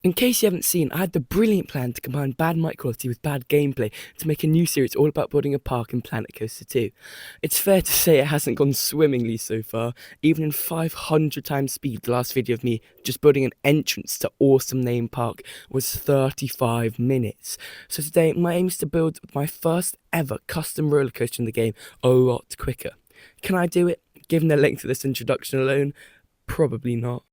In case you haven't seen, I had the brilliant plan to combine bad mic quality with bad gameplay to make a new series all about building a park in Planet Coaster 2. It's fair to say it hasn't gone swimmingly so far. Even in 500 times speed, the last video of me just building an entrance to Awesome Name Park was 35 minutes. So today, my aim is to build my first ever custom roller coaster in the game a lot quicker. Can I do it? Given the length of this introduction alone, probably not.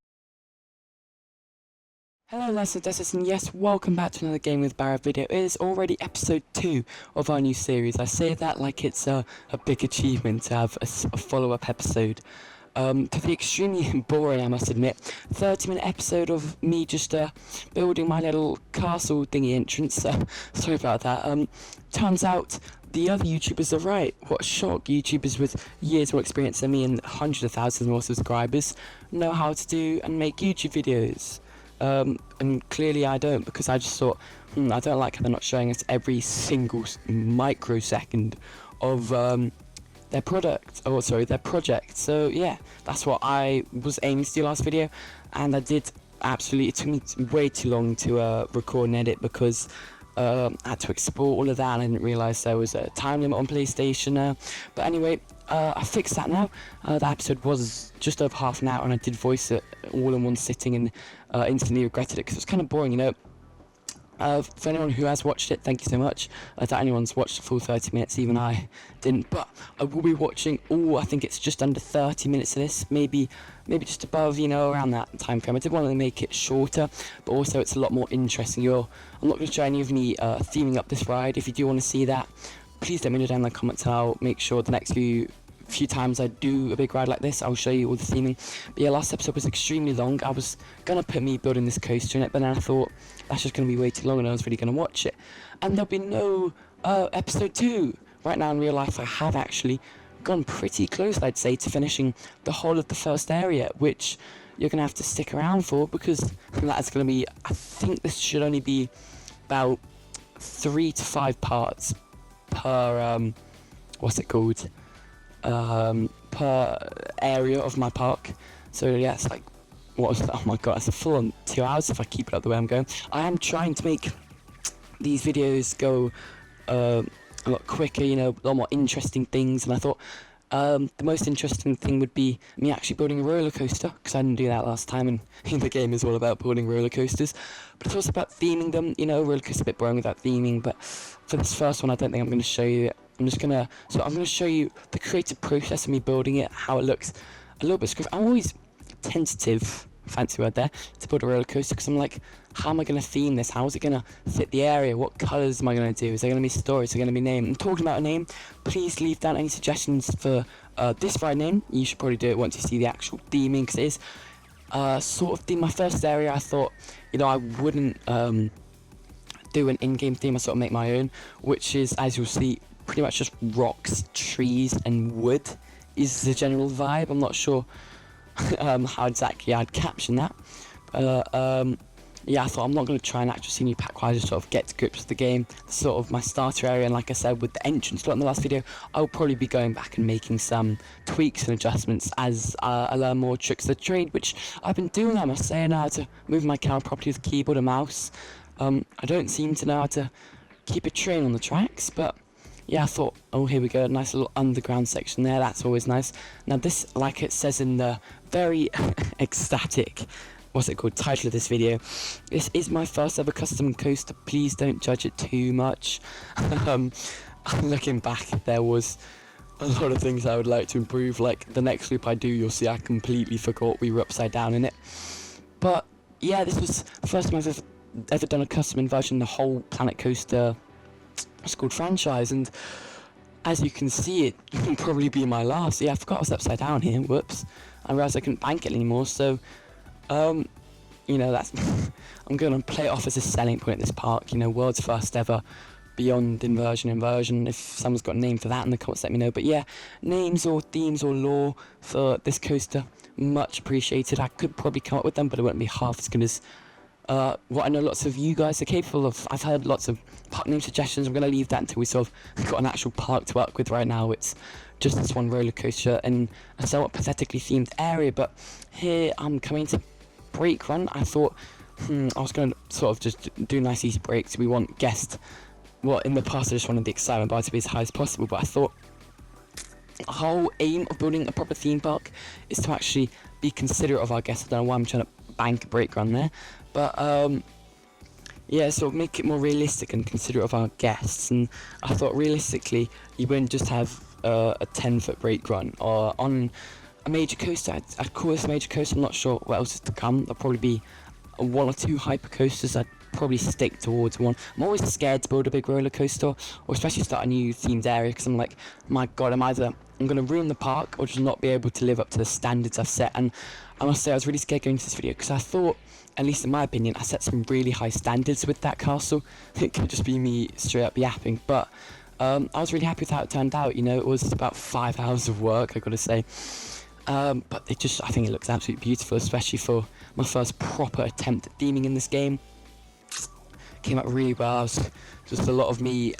Hello Lessons, and yes, welcome back to another Game with Barra video. It is already episode 2 of our new series. I say that like it's a big achievement to have a follow-up episode. To the extremely boring, I must admit, 30-minute episode of me just building my little castle thingy entrance. Sorry about that. Turns out the other YouTubers are right. What a shock. YouTubers with years more experience than me and hundreds of thousands more subscribers know how to do and make YouTube videos. And clearly I don't, because I just thought, I don't like how they're not showing us every single microsecond of their project. So yeah, that's what I was aiming to do last video, and I did absolutely. It took me way too long to record and edit because I had to export all of that, and I didn't realise there was a time limit on PlayStation. But anyway, I fixed that now. That episode was just over half an hour, and I did voice it all in one sitting, and instantly regretted it because it was kind of boring, you know. For anyone who has watched it, thank you so much. I doubt anyone's watched the full 30 minutes, even I didn't. But I will be watching, I think it's just under 30 minutes of this, maybe just above, you know, around that time frame. I did want to make it shorter, but also it's a lot more interesting. I'm not going to show any of me theming up this ride. If you do want to see that, please let me know down in the comments, and I'll make sure the next few times I do a big ride like this, I'll show you all the theming. But yeah, last episode was extremely long. I was gonna put me building this coaster in it, but then I thought that's just gonna be way too long, and I was really gonna watch it. And there'll be no episode 2. Right now in real life, I have actually gone pretty close, I'd say, to finishing the whole of the first area, which you're gonna have to stick around for, because that's gonna be, I think this should only be about 3 to 5 parts per per area of my park. So yeah, it's like, oh my god, that's a full on 2 hours if I keep it up the way I'm going. I am trying to make these videos go a lot quicker, you know, a lot more interesting things, and I thought the most interesting thing would be me actually building a roller coaster, because I didn't do that last time, and the game is all about building roller coasters, but it's also about theming them. You know, roller coaster's a bit boring without theming, but for this first one I don't think I'm going to show you it. I'm going to show you the creative process of me building it, how it looks a little bit scripted. I'm always tentative, fancy word there, to build a roller coaster, because I'm like, how am I going to theme this? How is it going to fit the area? What colours am I going to do? Is there going to be stories? Is there going to be a name? I'm talking about a name. Please leave down any suggestions for this ride name. You should probably do it once you see the actual theming, because it is sort of my first area. I thought, you know, I wouldn't do an in-game theme. I sort of make my own, which is, as you'll see, pretty much just rocks, trees, and wood is the general vibe. I'm not sure how exactly I'd caption that. Yeah, I thought I'm not going to try and actually see new pack wise, just sort of get to grips with the game, sort of my starter area, and like I said, with the entrance, like in the last video, I'll probably be going back and making some tweaks and adjustments as I learn more tricks of the trade, which I've been doing. I must say, I know how to move my camera properly with keyboard and mouse. I don't seem to know how to keep a train on the tracks, but yeah, I thought, oh, here we go, a nice little underground section there, that's always nice. Now this, like it says in the very ecstatic, title of this video, this is my first ever custom coaster. Please don't judge it too much. Looking back, there was a lot of things I would like to improve, like the next loop I do, you'll see I completely forgot we were upside down in it. But yeah, this was the first time I've ever done a custom inversion, the whole Planet Coaster called franchise, and as you can see, it will probably be my last. Yeah, I forgot I was upside down here, whoops. I realised I couldn't bank it anymore, so you know, that's I'm going to play it off as a selling point at this park, you know, world's first ever beyond inversion. If someone's got a name for that in the comments, let me know. But yeah, names or themes or lore for this coaster, much appreciated. I could probably come up with them, but it wouldn't be half as good as what I know lots of you guys are capable of. I've heard lots of park name suggestions. I'm going to leave that until we sort of got an actual park to work with. Right now it's just this one roller coaster in a somewhat pathetically themed area, but here I'm coming to Break Run. I thought I was going to sort of just do nice easy breaks. We want guests. Well, in the past I just wanted the excitement bar to be as high as possible, but I thought the whole aim of building a proper theme park is to actually be considerate of our guests. I don't know why I'm trying to bank a break run there, but yeah, sort of make it more realistic and considerate of our guests. And I thought realistically you wouldn't just have a 10-foot break run or on a major coaster. I'd call this a major coaster. I'm not sure what else is to come. There'll probably be one or two hyper coasters. I'd probably stick towards one. I'm always scared to build a big roller coaster, or especially start a new themed area, because I'm like, my god, I'm going to ruin the park or just not be able to live up to the standards I've set. And I must say I was really scared going into this video, because I thought, at least in my opinion, I set some really high standards with that castle. It could just be me straight up yapping, but I was really happy with how it turned out. You know, it was about 5 hours of work, I gotta say. But I think it looks absolutely beautiful, especially for my first proper attempt at theming in this game. Came out really well. It was just a lot of me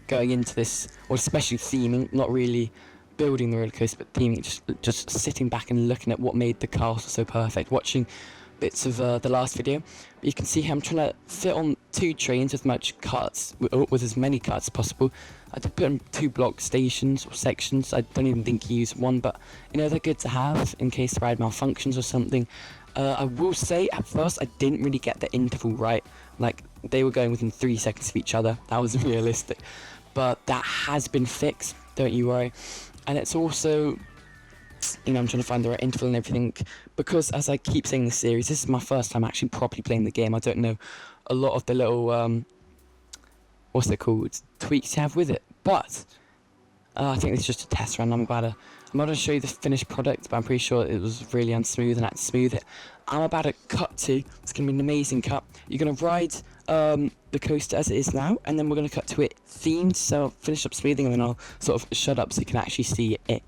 going into this, or especially theming, not really building the roller coaster, but theming, just sitting back and looking at what made the castle so perfect, watching bits of the last video. But you can see here I'm trying to fit on 2 trains with with as many cuts as possible. I did put in 2 block stations or sections. I don't even think you use one, but you know, they're good to have in case the ride malfunctions or something. I will say at first I didn't really get the interval right. Like, they were going within 3 seconds of each other. That was realistic, but that has been fixed, don't you worry. And it's also, you know, I'm trying to find the right interval and everything, because as I keep saying in the series, this is my first time actually properly playing the game. I don't know a lot of the little what's it called, tweaks you have with it, but I think it's just a test run. I'm about to show you the finished product, but I'm pretty sure it was really unsmooth and I had to smooth it. I'm about to cut to, it's going to be an amazing cut. You're going to ride the coaster as it is now, and then we're going to cut to it themed. So I'll finish up smoothing and then I'll sort of shut up so you can actually see it.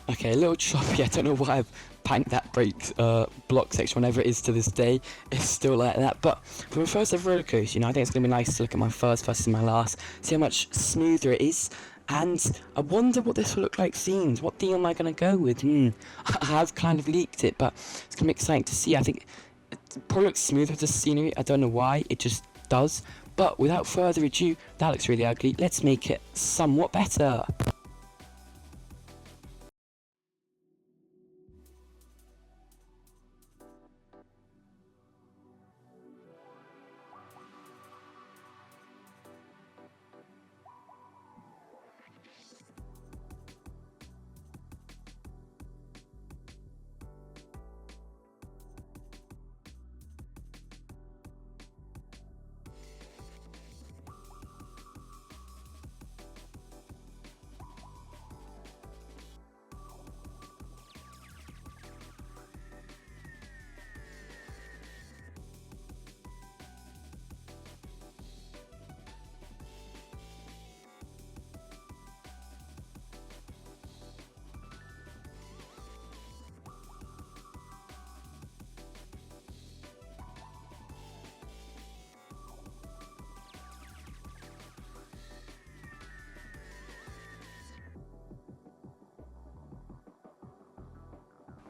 Okay, a little choppy. I don't know why I've panked that block section whenever it is to this day. It's still like that. But for my first ever roller coaster, you know, I think it's going to be nice to look at my first versus my last, see how much smoother it is. And I wonder what this will look like themed. What theme am I going to go with? I have kind of leaked it, but it's going to be exciting to see. I think it probably looks smooth with the scenery. I don't know why, it just does. But without further ado, that looks really ugly. Let's make it somewhat better.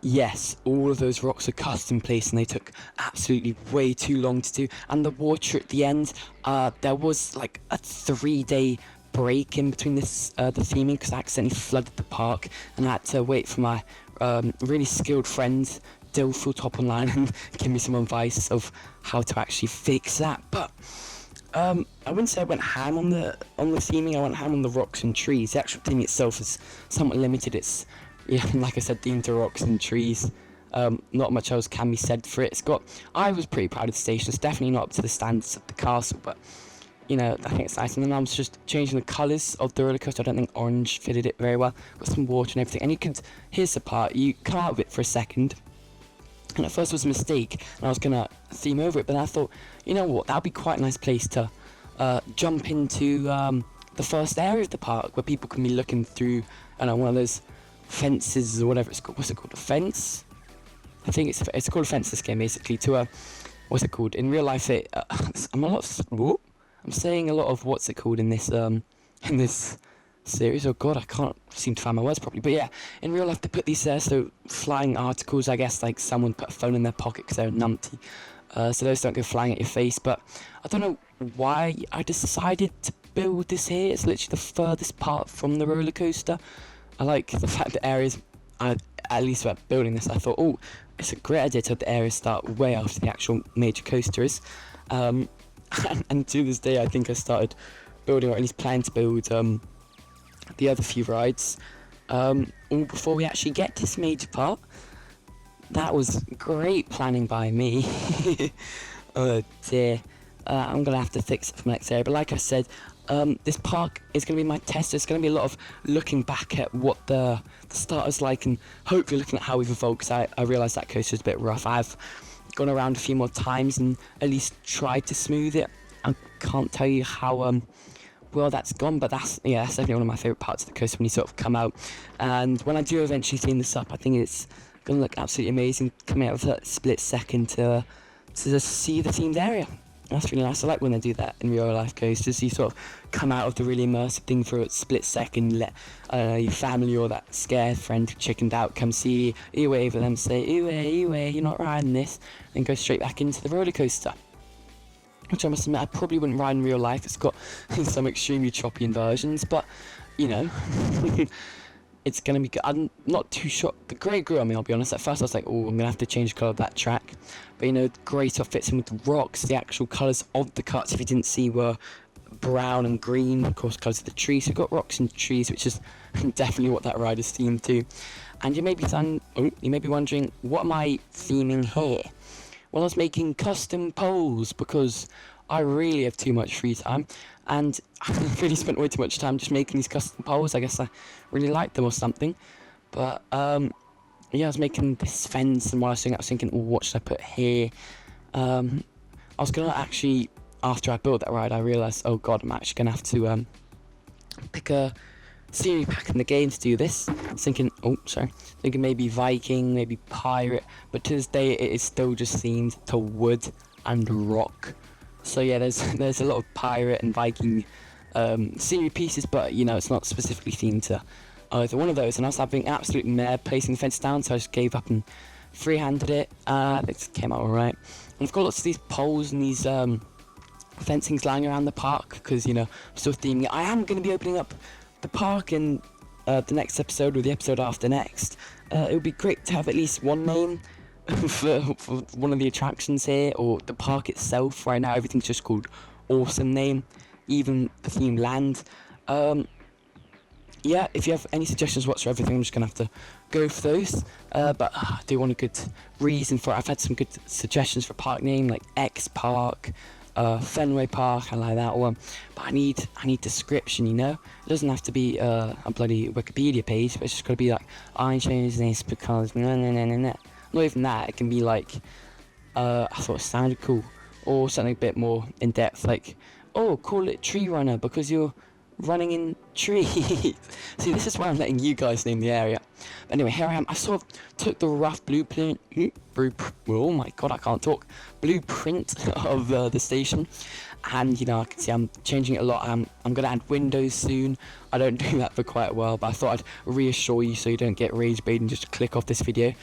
Yes, all of those rocks are custom placed and they took absolutely way too long to do. And the water at the end, there was like a 3-day break in between this the theming, because I accidentally flooded the park and I had to wait for my really skilled friend still feel top online and give me some advice of how to actually fix that. But I wouldn't say I went ham on the theming. I went ham on the rocks and trees. The actual theme itself is somewhat limited. It's, yeah, like I said, themed to rocks and trees. Not much else can be said for it. I was pretty proud of the station. It's definitely not up to the standards of the castle, but you know, I think it's nice. And then I was just changing the colours of the roller coaster. I don't think orange fitted it very well. Got some water and everything. And here's the part, you come out of it for a second. And at first it was a mistake, and I was going to theme over it, but then I thought, you know what, that would be quite a nice place to jump into the first area of the park, where people can be looking through, I don't know, one of those fences or whatever it's called. What's it called, a fence? I think it's called a fence, this game, basically, to a, what's it called? In real life, I'm saying a lot of what's it called in this series. Oh god, I can't seem to find my words properly. But yeah, in real life they put these there, so flying articles, I guess, like someone put a phone in their pocket because they're a numpty. So those don't go flying at your face. But I don't know why I decided to build this here. It's literally the furthest part from the roller coaster. I like the fact that areas, at least about building this, I thought, oh, it's a great idea to have the areas start way after the actual major coaster is. And to this day, I think I started building, or at least plan to build, the other few rides, all before we actually get to this major part. That was great planning by me. Oh dear. I'm going to have to fix it for my next area. But like I said, this park is going to be my test. It's going to be a lot of looking back at what the start is like, and hopefully looking at how we've evolved, because I realised that coaster is a bit rough. I've gone around a few more times and at least tried to smooth it. I can't tell you how well that's gone, but that's definitely one of my favourite parts of the coaster, when you sort of come out. And when I do eventually theme this up, I think it's going to look absolutely amazing, coming out of that split second to see the themed area. That's really nice. I like when they do that in real life coasters. You sort of come out of the really immersive thing for a split second, let your family or that scared friend who chickened out come see you, wave at them, say, you're not riding this, and go straight back into the roller coaster. Which I must admit, I probably wouldn't ride in real life. It's got some extremely choppy inversions, but, you know, it's going to be good. I'm not too sure. The grey grew on me, I'll be honest. At first I was like, oh, I'm going to have to change the colour of that track. But, you know, the grey sort of fits in with the rocks. The actual colours of the cuts, if you didn't see, were brown and green, of course, colours of the trees. So you've got rocks and trees, which is definitely what that ride is themed to. And you may be wondering, what am I theming here? Well, I was making custom poles because I really have too much free time, and I really spent way too much time just making these custom poles. I guess I really liked them or something. But yeah, I was making this fence, and while I was doing it, I was thinking, oh, what should I put here? I was gonna actually, after I built that ride, I realised, oh god, I'm actually gonna have to pick a scenery pack in the game to do this. I was thinking maybe Viking, maybe pirate, but to this day it is still just themed to wood and rock. So yeah, there's a lot of pirate and Viking scenery pieces, but you know, it's not specifically themed to either one of those. And I was having absolute mare placing the fence down, so I just gave up and freehanded it. It came out alright. And I've got lots of these poles and these fencings lying around the park, because, you know, I'm still theming it. I am going to be opening up the park in the next episode, or the episode after next. It would be great to have at least one name for one of the attractions here, or the park itself. Right now everything's just called Awesome Name, even the themed land. Yeah, if you have any suggestions whatsoever, I'm just going to have to go for those. But I do want a good reason for it. I've had some good suggestions for park name, like X Park, Fenway Park, I like that one. But I need description, you know? It doesn't have to be a bloody Wikipedia page, but it's just got to be like, I chose this because no. Not even that, it can be like, I thought it sounded cool, or something a bit more in depth, like, oh, call it Tree Runner because you're running in trees. See, this is why I'm letting you guys name the area. But anyway, here I am. I sort of took the rough blueprint, oh my god, I can't talk, blueprint of the station, and you know, I can see I'm changing it a lot. I'm going to add windows soon. I don't do that for quite a while, but I thought I'd reassure you so you don't get rage bait and just click off this video.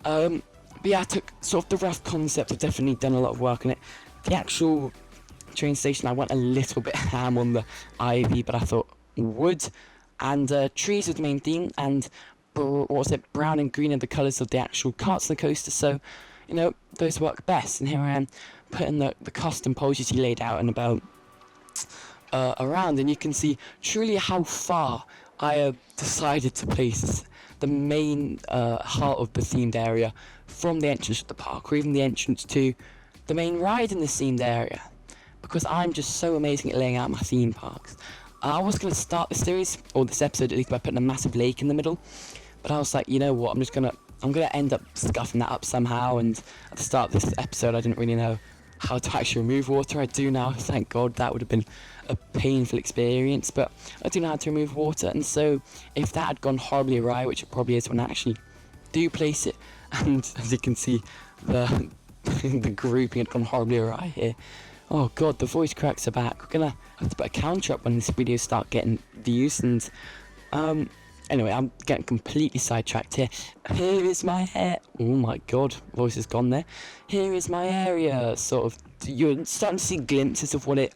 But yeah, I took sort of the rough concept. I've definitely done a lot of work on it. The actual train station, I went a little bit ham on the ivy, but I thought wood and trees was the main theme, and brown and green are the colours of the actual carts on the coaster, so, you know, those work best. And here I am putting the custom poles you laid out and about around, and you can see truly how far I have decided to place the main heart of the themed area from the entrance to the park, or even the entrance to the main ride in the themed area, because I'm just so amazing at laying out my theme parks. I was going to start the series, or this episode at least, by putting a massive lake in the middle, but I was like, you know what, I'm gonna end up scuffing that up somehow. And at the start of this episode I didn't really know how to actually remove water. I do now, thank God. That would have been a painful experience, but I do know how to remove water. And so if that had gone horribly awry, which it probably is when I actually do place it, and as you can see, the the grouping had gone horribly awry here. Oh god, the voice cracks are back. We're gonna have to put a counter up when this video start getting views. And anyway, I'm getting completely sidetracked here. Here is my hair. Oh my god, voice is gone there. Here is my area. Sort of, you're starting to see glimpses of what it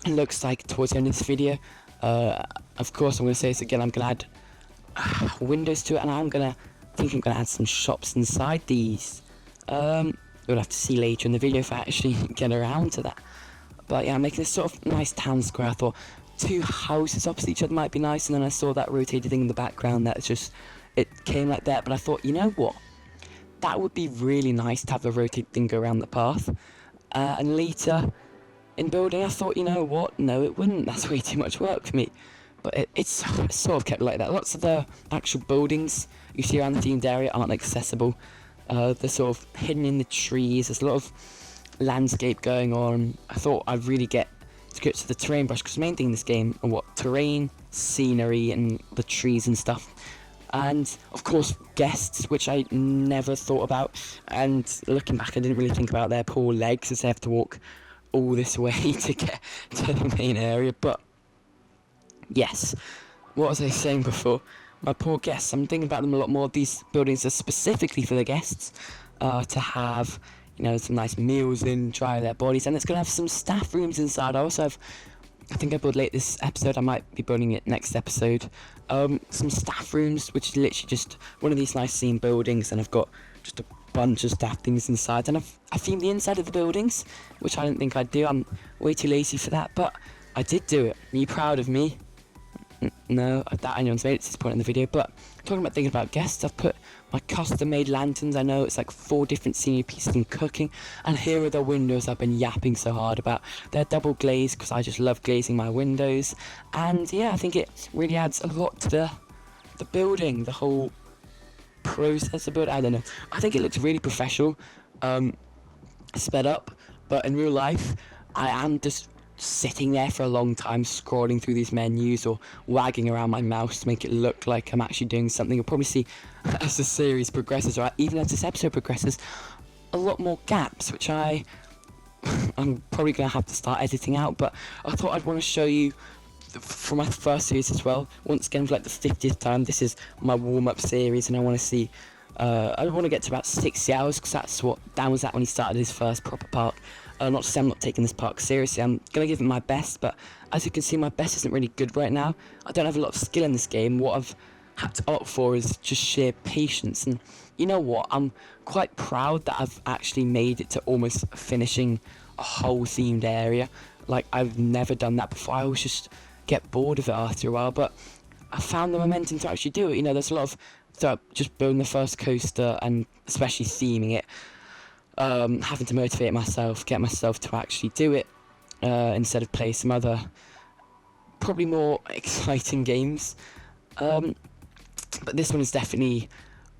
looks like towards the end of this video. Of course, I'm going to say this again. I'm going to add windows to it, and I'm going to add some shops inside these. We'll have to see later in the video if I actually get around to that. But yeah, I'm making this sort of nice town square. I thought 2 houses opposite each other might be nice, and then I saw that rotated thing in the background. That's just, it came like that. But I thought, you know what, that would be really nice to have the rotated thing go around the path. And later in building, I thought, you know what, no it wouldn't, that's way too much work for me. But it's sort of kept like that. Lots of the actual buildings you see around the themed area aren't accessible. They're sort of hidden in the trees. There's a lot of landscape going on. I thought I'd really get to grips with the terrain brush, because the main thing in this game are terrain, scenery, and the trees and stuff. And of course guests, which I never thought about. And looking back, I didn't really think about their poor legs, as they have to walk all this way to get to the main area. But yes, what was I saying before? My poor guests, I'm thinking about them a lot more. These buildings are specifically for the guests to have, you know, some nice meals in, dry their bodies, and it's going to have some staff rooms inside. I also have, I think I build late this episode, I might be building it next episode, some staff rooms, which is literally just one of these nice themed buildings, and I've got just a bunch of staff things inside, and I themed the inside of the buildings, which I didn't think I'd do. I'm way too lazy for that, but I did do it. Are you proud of me? No, that anyone's made it to this point in the video. But talking about thinking about guests, I've put my custom made lanterns. I know it's like 4 different scenery pieces and cooking, and here are the windows I've been yapping so hard about. They're double glazed because I just love glazing my windows, and yeah, I think it really adds a lot to the building, the whole process of building. I don't know, I think it looks really professional, sped up, but in real life I am just sitting there for a long time scrolling through these menus or wagging around my mouse to make it look like I'm actually doing something. You'll probably see as the series progresses, or even as this episode progresses, a lot more gaps, which I'm probably going to have to start editing out. But I thought I'd want to show you for my first series as well. Once again, for like the 50th time, this is my warm-up series, and I want to see I want to get to about 60 hours, because that's what Dan was at when he started his first proper park. Not to say I'm not taking this park seriously, I'm going to give it my best, but as you can see, my best isn't really good right now. I don't have a lot of skill in this game. What I've had to opt for is just sheer patience, and you know what, I'm quite proud that I've actually made it to almost finishing a whole themed area. Like, I've never done that before. I always just get bored of it after a while, but I found the momentum to actually do it. You know, there's a lot of just building the first coaster, and especially theming it, having to motivate myself, get myself to actually do it, instead of play some other probably more exciting games. But this one is definitely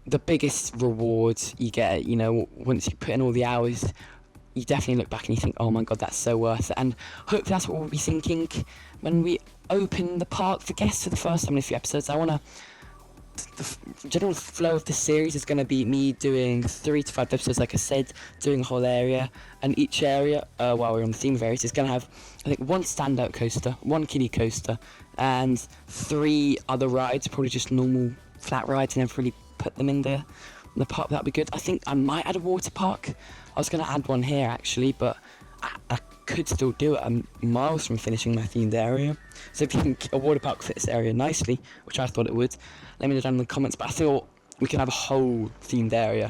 the biggest reward you get. You know, once you put in all the hours, you definitely look back and you think, oh my god, that's so worth it. And hopefully that's what we'll be thinking when we open the park for guests for the first time in a few episodes. The general flow of the series is going to be me doing 3 to 5 episodes, like I said, doing a whole area, and each area, while we're on the theme of areas, is going to have, I think, 1 standout coaster, 1 kiddie coaster, and 3 other rides, probably just normal flat rides. I never really put them in the park. That'd be good. I think I might add a water park. I was going to add one here actually, but I could still do it. I'm miles from finishing my themed area. So if you think a water park fits this area nicely, which I thought it would, let me know down in the comments. But I thought we can have a whole themed area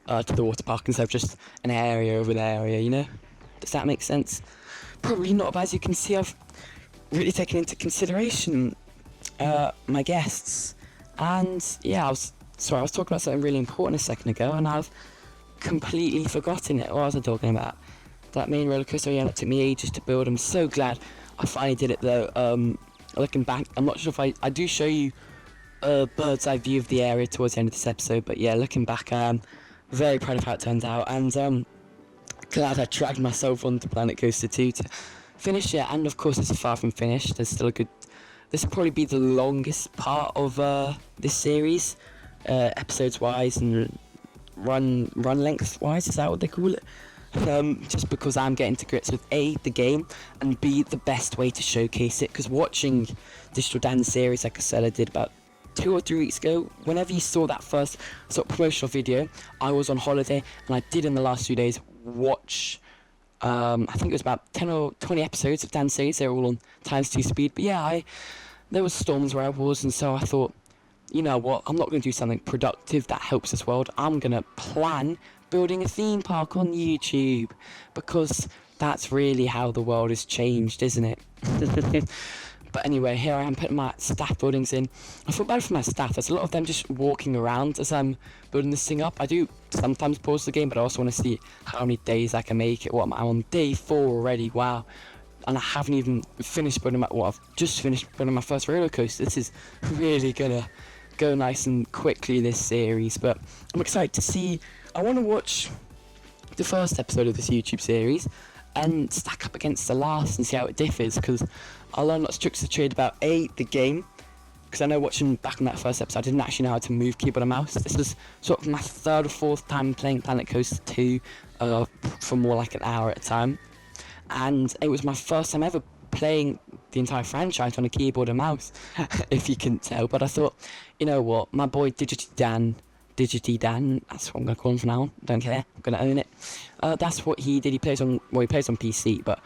to the water park instead of just an area over an area, you know? Does that make sense? Probably not, but as you can see, I've really taken into consideration my guests. And yeah, I was talking about something really important a second ago, and I've completely forgotten it. What was I talking about? That main roller coaster, yeah, that took me ages to build. I'm so glad I finally did it though. Looking back, I'm not sure if I do show you a bird's eye view of the area towards the end of this episode, but yeah, looking back, I'm very proud of how it turned out, and glad I dragged myself onto Planet Coaster 2 to finish it. And of course, it's far from finished. There's still a good. This will probably be the longest part of this series, episodes wise and run length wise. Is that what they call it? Just because I'm getting to grips with A, the game, and B, the best way to showcase it. Because watching Digital Dan's series, like I said, I did about 2 or 3 weeks ago. Whenever you saw that first sort of promotional video, I was on holiday, and I did in the last few days watch. I think it was about 10 or 20 episodes of Dan's series. They were all on ×2 speed. But yeah, there was storms where I was, and so I thought, you know what? I'm not going to do something productive that helps this world. I'm going to plan building a theme park on YouTube, because that's really how the world has changed, isn't it? But anyway, here I am putting my staff buildings in. I feel bad for my staff. There's a lot of them just walking around as I'm building this thing up. I do sometimes pause the game, but I also want to see how many days I can make it. What am I on? Day 4 already. Wow. And I haven't even finished building I've just finished building my first roller coaster. This is really gonna go nice and quickly, this series. But I'm excited to see. I want to watch the first episode of this YouTube series and stack up against the last and see how it differs, because I learned lots of tricks of the trade about A, the game, because I know watching back on that first episode I didn't actually know how to move keyboard and mouse. This was sort of my 3rd or 4th time playing Planet Coaster 2 for more like an hour at a time, and it was my first time ever playing the entire franchise on a keyboard and mouse, if you can tell. But I thought, you know what, my boy Digity Dan, that's what I'm going to call him for now, don't care, I'm going to own it. That's what he did. He plays on PC, but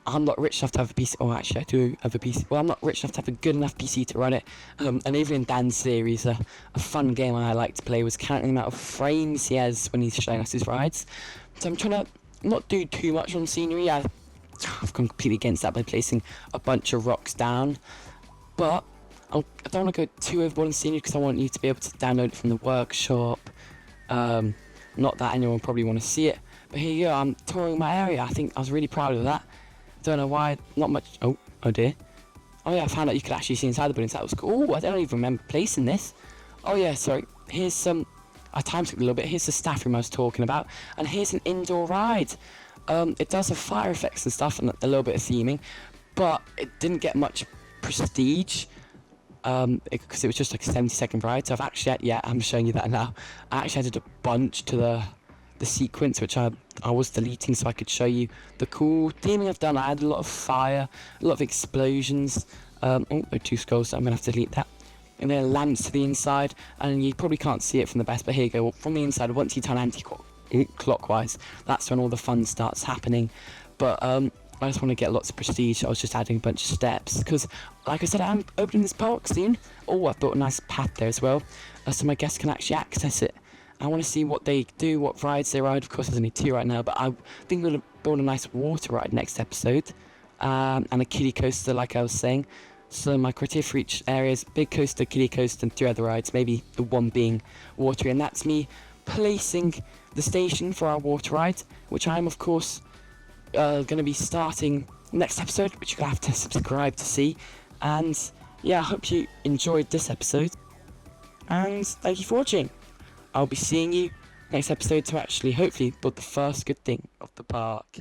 I'm not rich enough to have a PC. Oh, actually, I do have a PC. Well, I'm not rich enough to have a good enough PC to run it. And even in Dan's series, a fun game I like to play was counting the amount of frames he has when he's showing us his rides. So I'm trying to not do too much on scenery. I've gone completely against that by placing a bunch of rocks down. But I don't want to go too overboard on scenery, because I want you to be able to download it from the workshop. Not that anyone will probably want to see it. But here you go, I'm touring my area. I think I was really proud of that. Don't know why, not much. Oh dear. Oh yeah, I found out you could actually see inside the buildings. That was cool. I don't even remember placing this. Oh yeah, sorry. Here's some. I time skipped a little bit. Here's the staff room I was talking about, and here's an indoor ride. It does have fire effects and stuff, and a little bit of theming, but it didn't get much prestige. Because it was just like a 70-second ride. So I've actually, I'm showing you that now. I actually added a bunch to the sequence, which I was deleting so I could show you the cool theming I've done. I added a lot of fire, a lot of explosions. There are 2 skulls, so I'm going to have to delete that. And then lamps to the inside, and you probably can't see it from the best, but here you go. From the inside, once you turn anti-clockwise, that's when all the fun starts happening. But I just want to get lots of prestige, so I was just adding a bunch of steps, because, like I said, I'm opening this park soon. Oh, I've built a nice path there as well, so my guests can actually access it. I want to see what they do, what rides they ride. Of course, there's only 2 right now, but I think we're going to build a nice water ride next episode, and a kiddie coaster, like I was saying. So my criteria for each area is big coaster, kiddie coaster, and 3 other rides, maybe the one being watery, and that's me placing the station for our water ride, which I'm, of course, going to be starting next episode, which you're going to have to subscribe to see. And yeah, I hope you enjoyed this episode, and thank you for watching. I'll be seeing you next episode to actually hopefully build the first good thing of the park.